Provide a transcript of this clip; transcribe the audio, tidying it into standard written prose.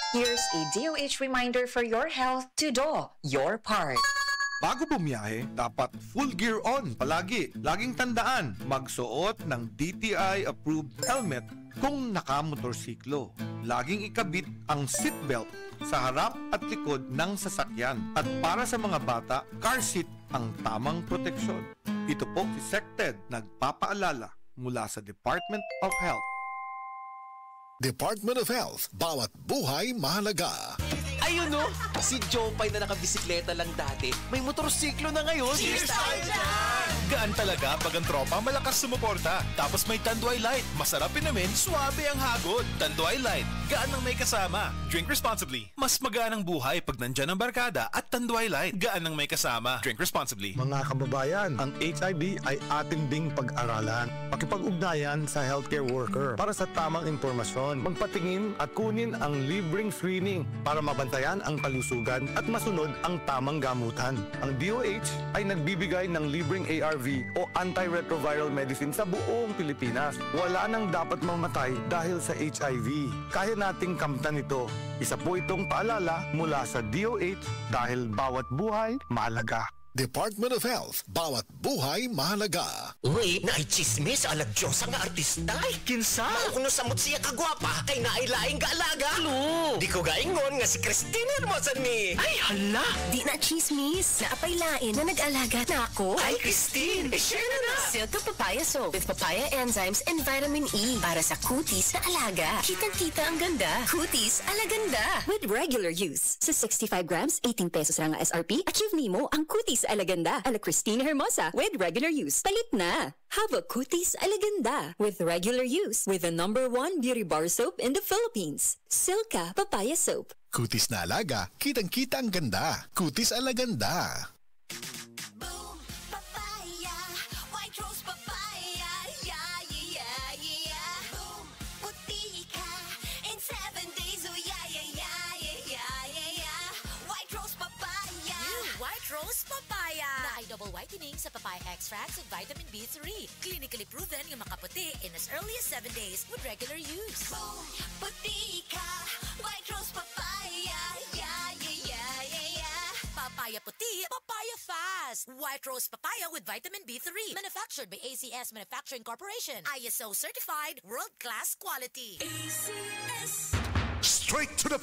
Here's a DOH reminder for your health to do your part. Bago bumiyahe, dapat full gear on palagi. Laging tandaan, magsuot ng DTI-approved helmet kung nakamotorsiklo. Laging ikabit ang seatbelt sa harap at likod ng sasakyan. At para sa mga bata, car seat ang tamang proteksyon. Ito po si SecTed nagpapaalala mula sa Department of Health. Department of Health, bawat buhay mahalaga. Ayun no, si Jopay na nakabisikleta lang dati, may motorsiklo na ngayon. Cheers tayo dyan! Gaan talaga pag ang tropa malakas sumuporta. Tapos may Tanduay Light, masarap namin, suabe ang hagod. Tanduay Light, gaan ng may kasama. Drink responsibly. Mas magaan ang buhay pag nandyan ang barkada at Tanduay Light, gaan ng may kasama. Drink responsibly. Mga kababayan, ang HIV ay atin ding pag-aralan. Pakipag-ugnayan sa healthcare worker para sa tamang impormasyon. Magpatingin at kunin ang libreng screening para mabantayan ang kalusugan at masunod ang tamang gamutan. Ang DOH ay nagbibigay ng libreng ARV o antiretroviral medicine sa buong Pilipinas. Wala nang dapat mamatay dahil sa HIV. Kaya nating kamtan ito. Isa po itong paalala mula sa DOH dahil bawat buhay mahalaga. Department of Health, bawat buhay mahalaga. Uy, naichismis alag Diyos ang artista. Kinsa? Maukuno samot siya kagwapa, kay nailaing gaalaga. Lo! Di ko gaingon nga si Christine Hermosa ni. Ay, hala! Di na chismis. Naapay lain na nag-alaga na ako. Ay, Christine, share na na. Silka Papaya Soap with papaya enzymes and vitamin E para sa kutis na alaga. Kitang-kita ang ganda. Kutis alaganda. With regular use. Sa 65 grams, 18 pesos lang ang SRP. Achieve nimo ang kutis alaganda. Ala Christine Hermosa with regular use. Palit na. Have a kutis alaganda with regular use with the #1 beauty bar soap in the Philippines. Silka Papaya Soap. Kutis na alaga, kitang-kita ang ganda. Kutis alaganda. Rose Papaya na ay double whitening sa papaya extracts with vitamin B3. Clinically proven yung makaputi in as early as 7 days with regular use. Boom, puti ka, White Rose Papaya, yeah, yeah, yeah, yeah, yeah. Papaya puti, papaya fast. White Rose Papaya with vitamin B3. Manufactured by ACS Manufacturing Corporation. ISO certified, world-class quality. ACS. Straight to the